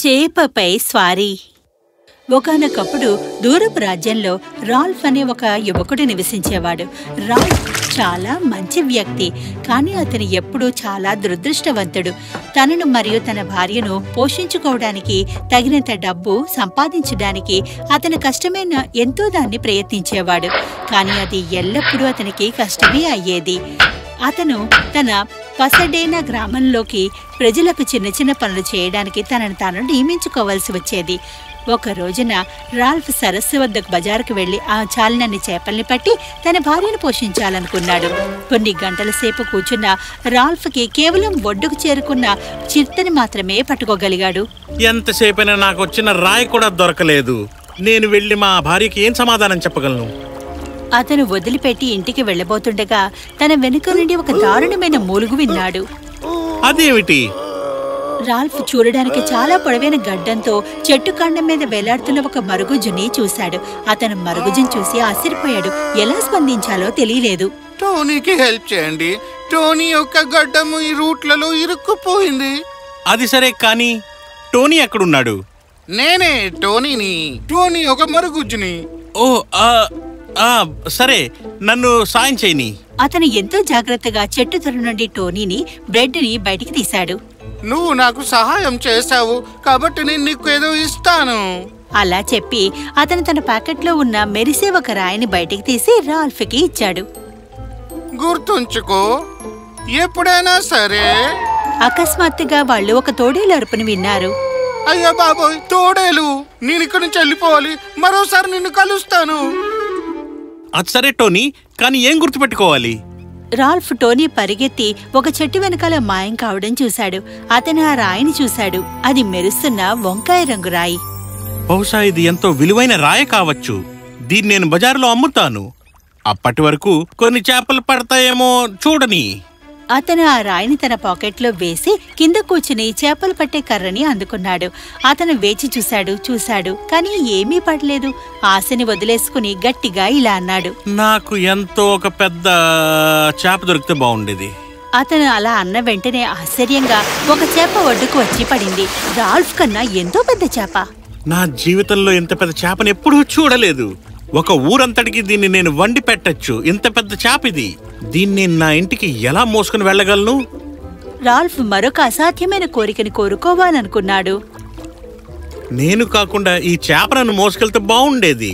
చేపపై స్వారీ. ఒకానొకప్పుడు దూరపు రాజ్యంలో రాల్ఫ్ అనే ఒక యువకుడు నివసించేవాడు. రాల్ఫ్ చాలా మంచి వ్యక్తి, కానీ అతను ఎప్పుడూ చాలా దురదృష్టవంతుడు. తనను మరియు తన భార్యను పోషించుకోవడానికి తగినంత డబ్బు సంపాదించడానికి అతను కష్టమైన ఎంతో దాన్ని ప్రయత్నించేవాడు. కానీ అది ఎల్లప్పుడూ అతనికి కష్టమే అయ్యేది. అతను తన పసడేనా గ్రామంలోకి ప్రజలకు చిన్న చిన్న పనులు చేయడానికి తనను తాను నియమించుకోవాల్సి వచ్చేది. ఒక రోజున రాల్ఫ్ సరస్సు వద్దకు బజారుకు వెళ్లి ఆ చాలినన్ని చేపల్ని పట్టి తన భార్యను పోషించాలనుకున్నాడు. కొన్ని గంటల సేపు కూర్చున్న రాల్ఫ్కి కేవలం ఒడ్డుకు చేరుకున్న చిత్తని మాత్రమే పట్టుకోగలిగాడు. ఎంతసేపైనా నాకు వచ్చిన రాయి కూడా దొరకలేదు. నేను వెళ్లి మా భార్యకి ఏం సమాధానం చెప్పగలను? అతను వదిలిపెట్టి ఇంటికి వెళ్లబోతుండగా తన వెనుక నుండి ఒక దారుణమైన మూలుగు విన్నాడు. అదేమిటి? రాల్ఫ్ చూడడానికి చాలా పొడవైన గడ్డంతో చెట్టు కాండం మీద వేలాడుతున్న ఒక మరుగుజ్జుని చూశాడు. అతను మరుగుజ్జుని చూసి ఆశ్చర్యపోయాడు. ఎలా స్పందించాలో తెలియలేదు. టోనీకి హెల్ప్ చేయండి. టోనీ యొక్క గడ్డము ఈ రూట్లలో ఇరుక్కుపోయింది. అది సరే, కానీ టోనీ ఎక్కడున్నాడు? నేనే టోనీని. టోనీ ఒక మరుగుజ్జుని. ఓ సరే, నన్ను సాయం చేయని. అతను ఎంతో జాగ్రత్తగా చెట్టు తొర నుండి టోనీని బ్రెడ్ని బయటికి తీశాడు. నువ్వు నాకు సహాయం చేశావు కాబట్టి నేను నీకు ఏదో ఇస్తాను. అలా చెప్పి అతను తన ప్యాకెట్లో ఉన్న మెరిసే ఒక రాయిని బయటికి తీసి రాల్ఫ్కి ఇచ్చాడు. గుర్తుంచుకో, ఎప్పుడైనా సరే. అకస్మాత్తుగా వాళ్ళు ఒక తోడేలు అరుపుని విన్నారు. అయ్యా బాబోయ్, తోడేలు! నేను ఇక్కడి నుంచి వెళ్ళిపోవాలి. మరోసారి నిన్ను కలుస్తాను. అది సరే టోనీ, కానీ ఏం గుర్తుపెట్టుకోవాలి? రాల్ఫ్ టోనీ పరిగెత్తి ఒక చెట్టు వెనకాల మాయం కావడం చూశాడు. అతను ఆ రాయిని చూశాడు. అది మెరుస్తున్న వంకాయ రంగు రాయి. బహుశా ఇది ఎంతో విలువైన రాయి కావచ్చు. దీన్ని నేను బజారులో అమ్ముతాను. అప్పటి వరకు కొన్ని చేపలు పడతాయేమో చూడని. అతను ఆ రాయిని తన పాకెట్లో వేసి కింద కూర్చుని చేపలు పట్టే కర్రని అందుకున్నాడు. అతను వేచి చూశాడు, కానీ ఏమీ పడలేదు. ఆశని వదిలేసుకుని గట్టిగా ఇలా అన్నాడు, నాకు ఎంతో ఒక పెద్ద చేప దొరికితే బాగుండేది. అతను అలా అన్న వెంటనే ఆశ్చర్యంగా ఒక చేప ఒడ్డుకు వచ్చి పడింది. రాల్ఫ్ కన్నా ఎంతో పెద్ద చేప. నా జీవితంలో ఇంత పెద్ద చేపని ఎప్పుడూ చూడలేదు. ఒక ఊరంతటికి దీన్ని నేను వండి పెట్టచ్చు. ఇంత పెద్ద చేప ఇది. దీన్ని నా ఇంటికి ఎలా మోసుకుని వెళ్ళగలను? రాల్ఫ్ మరొక అసాధ్యమైన కోరికని కోరుకోవాలనుకున్నాడు. నేను కాకుండా ఈ చేపను మోసుకెళ్తే బాగుండేది.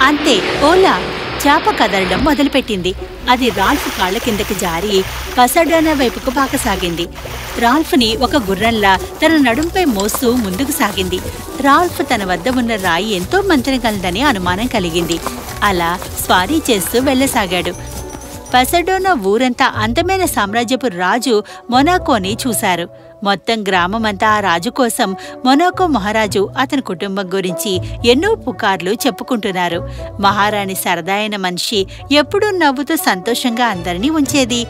అంతే, ఓలా చేప కదలడం మొదలుపెట్టింది. అది రాల్ఫ్ కాళ్ల కిందకి జారి పసడానా వైపుకు పాకసాగింది. రాల్ఫ్ని ఒక గుర్రంలా తన నడుంపై మోస్తూ ముందుకు సాగింది. రాల్ఫ్ తన వద్ద ఉన్న రాయి ఎంతో మంత్రగలదని అనుమానం కలిగింది. అలా స్వారీ చేస్తూ వెళ్లసాగాడు. పసడోనా ఊరంతా అందమైన సామ్రాజ్యపు రాజు మొనాకోని చూశారు. మొత్తం గ్రామమంతా ఆ రాజు కోసం మొనాకో మహారాజు అతని కుటుంబం గురించి ఎన్నో పుకార్లు చెప్పుకుంటున్నారు. మహారాణి సరదాయిన మనిషి, ఎప్పుడూ నవ్వుతూ సంతోషంగా అందరినీ ఉంచేది.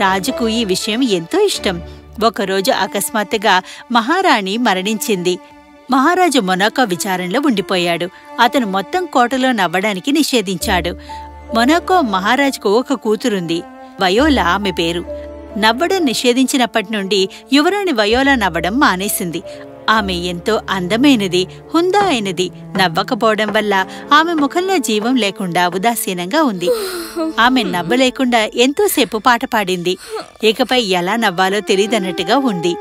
రాజుకు ఈ విషయం ఎంతో ఇష్టం. ఒకరోజు అకస్మాత్తుగా మహారాణి మరణించింది. మహారాజు మొనాకో విచారంలో ఉండిపోయాడు. అతను మొత్తం కోటలో నవ్వడానికి నిషేధించాడు. మొనాకో మహారాజుకు ఒక కూతురుంది, వయోలా ఆమె పేరు. నవ్వడం నిషేధించినప్పటి నుండి యువరాణి వయోలా నవ్వడం మానేసింది. ఆమె ఎంతో అందమైనది, హుందా అయినది. నవ్వకపోవడం వల్ల ఆమె ముఖంలో జీవం లేకుండా ఉదాసీనంగా ఉంది. ఆమె నవ్వలేకుండా ఎంతోసేపు పాట పాడింది. ఇకపై ఎలా నవ్వాలో తెలియదన్నట్టుగా ఉంది.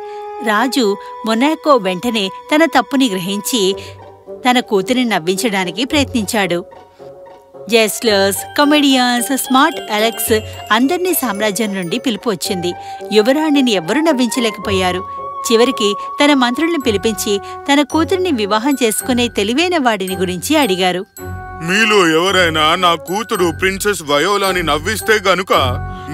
రాజు మొనాకో వెంటనే తన తప్పుని గ్రహించి తన కూతురిని నవ్వించడానికి ప్రయత్నించాడు. జెస్లర్స్, కమెడియన్స్, స్మార్ట్ అలెక్స్ అందర్నీ సామ్రాజ్యం నుండి పిలుపు వచ్చింది. యువరాణిని ఎవ్వరూ నవ్వించలేకపోయారు. చివరికి తన మంత్రుల్ని పిలిపించి తన కూతురిని వివాహం చేసుకునే తెలివైన వాడిని గురించి అడిగారు. మీలో ఎవరైనా నా కూతురు ప్రిన్సెస్ వయోలాని నవ్విస్తే గనుక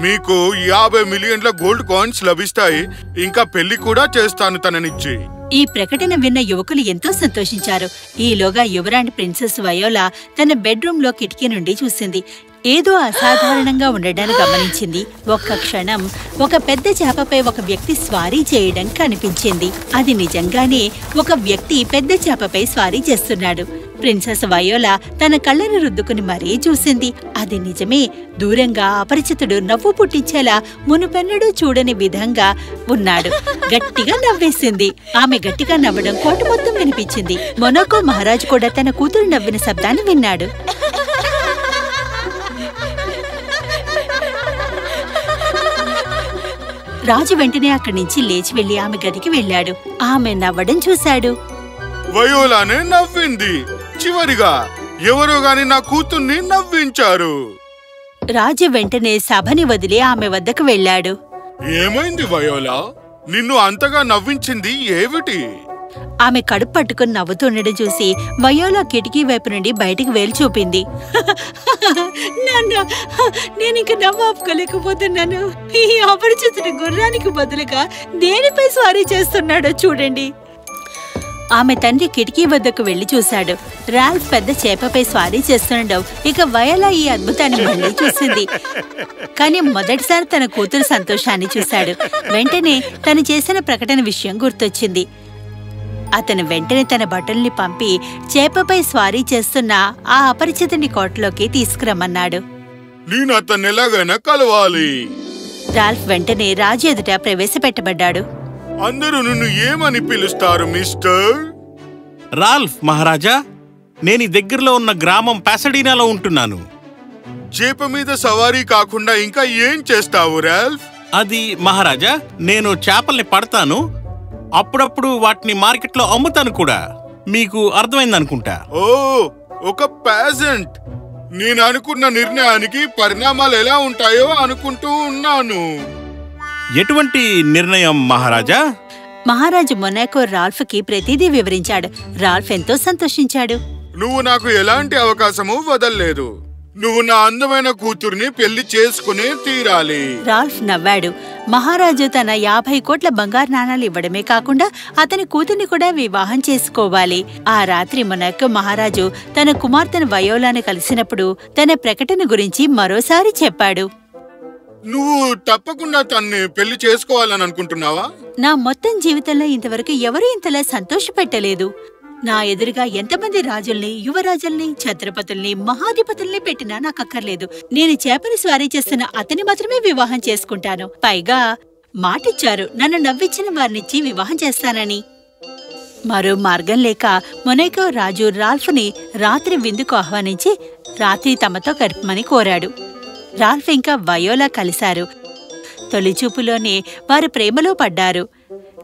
మీకు 50 మిలియన్ల గోల్డ్ కాయిన్స్ లభిస్తాయి. ఇంకా పెళ్లి కూడా చేస్తాను తననిచ్చి. ఈ ప్రకటన విన్న యువకులు ఎంతో సంతోషించారు. ఈలోగా యువరాణి ప్రిన్సెస్ వయోలా తన బెడ్రూంలో కిటికీ నుండి చూసింది. ఏదో అసాధారణంగా ఉండడాన్ని గమనించింది. ఒక్క క్షణం ఒక పెద్ద చేపపై ఒక వ్యక్తి స్వారీ చేయడం కనిపించింది. అది నిజంగానే ఒక వ్యక్తి పెద్ద చేపపై స్వారీ చేస్తున్నాడు. ప్రిన్సెస్ వయోలా తన కళ్ళను రుద్దుకుని మరీ చూసింది. అది నిజమే. దూరంగా అపరిచితుడు నవ్వు పుట్టించేలా మునుపెన్నడూ చూడని విధంగా ఉన్నాడు. గట్టిగా నవ్వేసింది. ఆమె గట్టిగా నవ్వడం కోట మొత్తం వినిపించింది. మొనాకో మహారాజు కూడా తన కూతురు నవ్విన శబ్దాన్ని విన్నాడు. రాజు వెంటనే అక్కడి నుంచి లేచి వెళ్లి ఆమె గదికి వెళ్ళాడు. ఆమె నవ్వడం చూశాడు. వయోలానే నవ్వింది. చివరిగా ఎవరో గాని నా కూతుర్ని నవ్వించారు. రాజు వెంటనే సభని వదిలి ఆమె వద్దకు వెళ్ళాడు. ఏమైంది వయోలా? నిన్ను అంతగా నవ్వించింది ఏమిటి? ఆమె కడుపు పట్టుకుని నవ్వుతుండడం చూసి వయోలా కిటికీ వైపు నుండి బయటికి వేలు చూపింది. నాన్న, నేనింక నవ్వు ఆపుకోలేకపోతున్నాను. ఈ అపరిచితుడి గుర్రానికి బదులుగా దేనిపై స్వారీ చేస్తున్నాడో చూడండి. ఆమె తండ్రి కిటికీ వద్దకు వెళ్లి చూశాడు. రాల్ఫ్ పెద్ద చేపపై స్వారీ చేస్తుండడం ఇక వయోలా ఈ అద్భుతాన్ని మళ్ళీ చూసింది. కానీ మొదటిసారి తన కూతురు సంతోషాన్ని చూశాడు. వెంటనే తను చేసిన ప్రకటన విషయం గుర్తొచ్చింది. అతను వెంటనే తన భటుల్ని పంపి చేపపై స్వారీ చేస్తున్న ఆ అపరిచితుని కోటలోకి తీసుకురమ్మన్నాడు. నేను అతన్ని ఎలాగైనా కలవాలి. రాల్ఫ్ వెంటనే రాజు ఎదుట ప్రవేశపెట్టబడ్డాడు. అందరూ నిన్ను ఏమని పిలుస్తారు మిస్టర్? రాల్ఫ్ మహారాజా. నేను ఈ దగ్గరలో ఉన్న గ్రామం పాసడీనాలో ఉంటున్నాను. చేప మీద సవారీ కాకుండా ఇంకా ఏం చేస్తావు రాల్ఫ్? అది మహారాజా, నేను చేపల్ని పడతాను, అప్పుడప్పుడు వాటిని మార్కెట్లో అమ్ముతాను కూడా. మీకు అర్థమైందనుకుంటా. ఓ, ఒక ప్యాజెంట్. నేను అనుకున్న నిర్ణయానికి పరిణామాలు ఎలా ఉంటాయో అనుకుంటూ ఉన్నాను. ఎటువంటి నిర్ణయం మహారాజా? మహారాజు మొనాకో రాల్ఫ్ కి ప్రతిదీ వివరించాడు. రాల్ఫ్ ఎంతో సంతోషించాడు. నువ్వు నాకు ఎలాంటి అవకాశము వదల్లేదు. నువ్వు నా అందమైన కూతుర్ని పెళ్లి చేసుకునే తీరాలి. రాల్ఫ్ నవ్వాడు. మహారాజు తన 50 కోట్ల బంగారు నాణాలు ఇవ్వడమే కాకుండా అతని కూతుర్ని కూడా వివాహం చేసుకోవాలి. ఆ రాత్రి మొనాకో మహారాజు తన కుమార్తెను వయోలాను కలిసినప్పుడు తన ప్రకటన గురించి మరోసారి చెప్పాడు. నువ్వు తప్పకుండా తన్ని పెళ్లి చేసుకోవాలని అనుకుంటున్నావా? నా మొత్తం జీవితంలో ఇంతవరకు ఎవరూ ఇంతలా సంతోషపెట్టలేదు. నా ఎదురుగా ఎంతమంది రాజుల్ని, యువరాజుల్ని, ఛత్రపతుల్ని, మహాధిపతుల్ని పెట్టినా నాకక్కర్లేదు. నేను చేపని స్వారీ చేస్తున్న అతని మాత్రమే వివాహం చేసుకుంటాను. పైగా మాటిచ్చారు, నన్ను నవ్వించిన వారినిచ్చి వివాహం చేస్తానని. మరో మార్గం లేక మొనాకో రాజు రాల్ఫ్ని రాత్రి విందుకు ఆహ్వానించి రాత్రి తమతో గడపమని కోరాడు. రాల్ఫ్ ఇంకా వయోలా కలిశారు. తొలిచూపులోనే వారు ప్రేమలో పడ్డారు.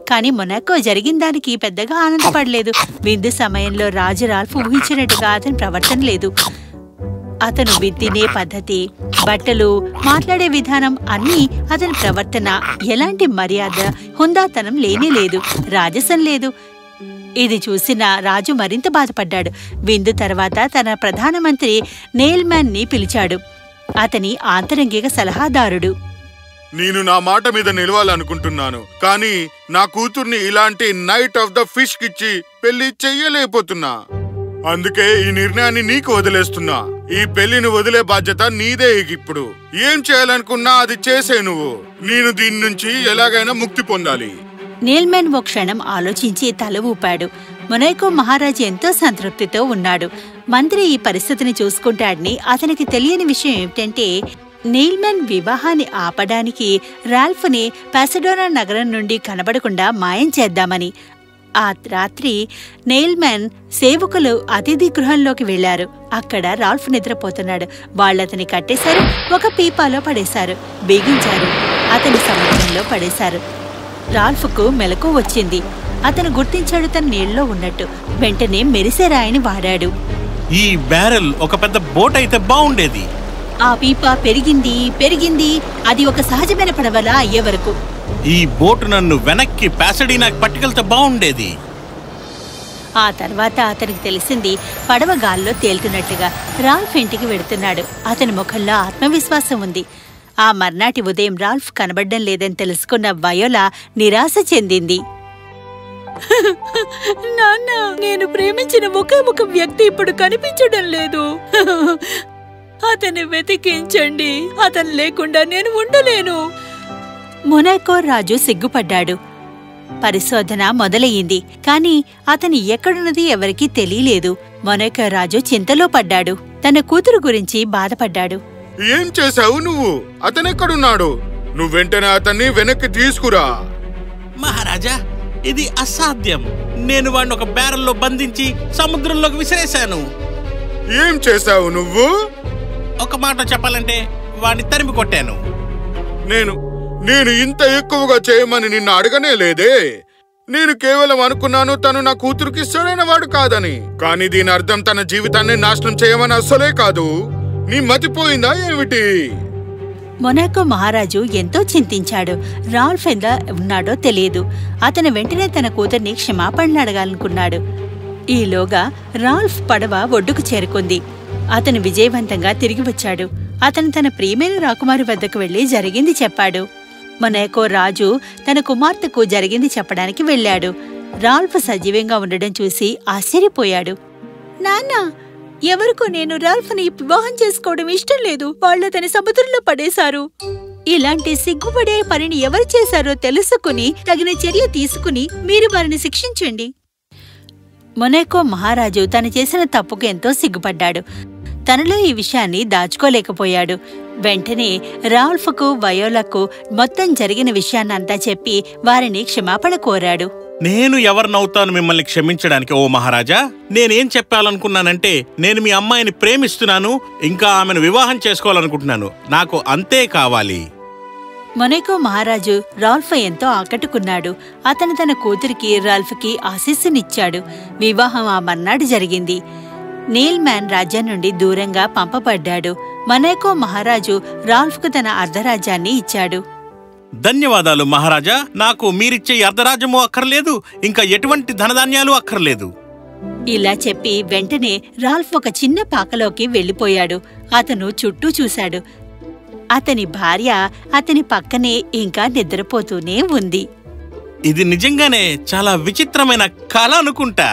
కాని మొనాకో జరిగిన దానికి పెద్దగా ఆనందపడలేదు. విందు సమయంలో రాజు రాల్ఫ్ ఊహించినట్టుగా అతని ప్రవర్తన లేదు. అతను తినే పద్ధతి, బట్టలు, మాట్లాడే విధానం అన్నీ అతని ప్రవర్తన ఎలాంటి మర్యాద, హుందాతనం లేనేలేదు. రాజసం లేదు. ఇది చూసిన రాజు మరింత బాధపడ్డాడు. విందు తర్వాత తన ప్రధానమంత్రి నెయిల్మ్యాన్ ని పిలిచాడు. అతని ఆంతరంగిక సలహాదారుడు. నేను నా మాట మీద నిలవాలనుకుంటున్నాను, కానీ నా కూతుర్ని ఇలాంటి నైట్ ఆఫ్ ద ఫిష్ కిచ్చి పెళ్లి చెయ్యలేకపోతున్నా. అందుకే ఈ నిర్ణయాన్ని నీకు వదిలేస్తున్నా. ఈ పెళ్లిని వదిలే బాధ్యత నీదే. ఇప్పుడు ఏం చేయాలనుకున్నా అది చేసే నువ్వు. నేను దీని నుంచి ఎలాగైనా ముక్తి పొందాలి. నెయిల్మ్యాన్ ఓ క్షణం ఆలోచించి తల ఊపాడు. మొనాకో మహారాజు ఎంతో సంతృప్తితో ఉన్నాడు. మంత్రి ఈ పరిస్థితిని చూసుకుంటాడని అతనికి తెలియని విషయం ఏమిటంటే, నెయిల్మ్యాన్ వివాహాన్ని ఆపడానికి రాల్ఫ్ని పాసడోనా నగరం నుండి కనబడకుండా మాయం చేద్దామని. ఆ రాత్రి నెయిల్మ్యాన్ సేవకులు అతిథి గృహంలోకి వెళ్లారు. అక్కడ రాల్ఫ్ నిద్రపోతున్నాడు. వాళ్ళతని కట్టేశారు. ఒక పీపాలో పడేశారు. బిగించారు. అతని సముద్రంలో పడేశారు. రాల్ఫ్కు మెలకు వచ్చింది. అతను గుర్తించాడు తన నీళ్ళలో ఉన్నట్టు. వెంటనే మెరిసే రాయిని వాడాడు. ఈ బ్యారెల్ ఒక పెద్ద బోట్ అయితే బాగుండేది. ఆ పీప పెరిగింది పెరిగింది. అది ఒక సహజమైన పడవలా అయ్యే వరకు ఈ బోటు నన్ను వెనక్కి పాసడీనాకి పట్టుకెళ్తే బాగుండేది. ఆ తర్వాత అతనికి తెలిసింది పడవ గాల్లో తేలుతున్నట్లుగా. రాల్ఫ్ ఇంటికి వెడుతున్నాడు. అతని ముఖంలో ఆత్మవిశ్వాసం ఉంది. ఆ మర్నాటి ఉదయం రాల్ఫ్ కనబడ్డం లేదని తెలుసుకున్న వయోలా నిరాశ చెందింది. నాన్న, నేను ప్రేమించిన ఒకే ఒక వ్యక్తి ఇప్పుడు కనిపించడం లేదు. అతన్ని వెతికించండి. అతను లేకుండా నేను ఉండలేను. మొనాకో రాజు సిగ్గుపడ్డాడు. పరిశోధన మొదలయ్యింది. కాని అతను ఎక్కడున్నది ఎవరికీ తెలియలేదు. మొనాకో రాజు చింతలో పడ్డాడు. తన కూతురు గురించి బాధపడ్డాడు. ఏం చేశావు నువ్వు? అతనెక్కడున్నాడు? నువ్వు వెంటనే అతన్ని వెనక్కి తీసుకురా. మహారాజా, ఇది అసాధ్యం. నేను వాడిని ఒక బేరల్లో బంధించి సముద్రంలోకి విసిరేశాను. ఏం చేశావు నువ్వు? ఒక మాట చెప్పాలంటే వాడిని తరిమి కొట్టాను. నేను ఇంత ఎక్కువగా చేయమని నిన్ను అడగనే లేదే. నేను కేవలం అనుకున్నాను తను నా కూతురుకి సరైన వాడు కాదని. కానీ దీని అర్థం తన జీవితాన్ని నాశనం చేయమని అస్సలే కాదు. నీ మతిపోయిందా ఏమిటి? మొనాకో మహారాజు ఎంతో చింతించాడు. రాల్ఫ్ ఎలా ఉన్నాడో తెలియదు. అతను వెంటనే తన కూతుర్ని క్షమాపణలు అడగాలనుకున్నాడు. ఈలోగా రాల్ఫ్ పడవ ఒడ్డుకు చేరుకుంది. అతను విజయవంతంగా తిరిగి వచ్చాడు. అతను తన ప్రియమైన రాకుమారి వద్దకు వెళ్లి జరిగింది చెప్పాడు. మొనాకో రాజు తన కుమార్తెకు జరిగింది చెప్పడానికి వెళ్లాడు. రాల్ఫ్ సజీవంగా ఉండడం చూసి ఆశ్చర్యపోయాడు. నాన్నా, ఎవరికో నేను రాల్ఫ్ని వివాహం చేసుకోవడం ఇష్టం లేదు. వాళ్ళు అతని సముద్రంలో పడేశారు. ఇలాంటి సిగ్గుపడే పనిని ఎవరు చేశారో తెలుసుకుని తగిన చర్య తీసుకుని మీరు వారిని శిక్షించండి. మొనాకో మహారాజు తను చేసిన తప్పుకు ఎంతో సిగ్గుపడ్డాడు. తనలో ఈ విషయాన్ని దాచుకోలేకపోయాడు. వెంటనే రాల్ఫ్కు వయోలకు మొత్తం జరిగిన విషయాన్నంతా చెప్పి వారిని క్షమాపణ కోరాడు. నేను ఎవరినవుతాను మిమ్మల్ని క్షమించడానికి ఓ మహారాజా? నేనేం చెప్పాలనుకున్నానంటే, నేను మీ అమ్మాయిని ప్రేమిస్తున్నాను, ఇంకా ఆమెను వివాహం చేసుకోవాలనుకుంటున్నాను. నాకు అంతే కావాలి. మొనాకో మహారాజు రాల్ఫ్ ఎంతో ఆకట్టుకున్నాడు. అతను తన కూతురికి రాల్ఫ్కి ఆశీస్సునిచ్చాడు. వివాహం ఆ మర్నాడు జరిగింది. నీల్ మ్యాన్ రాజ్యం నుండి దూరంగా పంపబడ్డాడు. మొనాకో మహారాజు రాల్ఫ్కు తన అర్ధరాజ్యాన్ని ఇచ్చాడు. ధన్యవాదాలు మహారాజా. నాకు మీరిచ్చే అర్ధరాజ్యము అక్కర్లేదు, ఇంకా ఎటువంటి ధనధాన్యాలు అక్కర్లేదు. ఇలా చెప్పి వెంటనే రాల్ఫ్ ఒక చిన్న పాకలోకి వెళ్లిపోయాడు. అతను చుట్టూ చూశాడు. అతని భార్య అతని పక్కనే ఇంకా నిద్రపోతూనే ఉంది. ఇది నిజంగానే చాలా విచిత్రమైన కళ అనుకుంటా.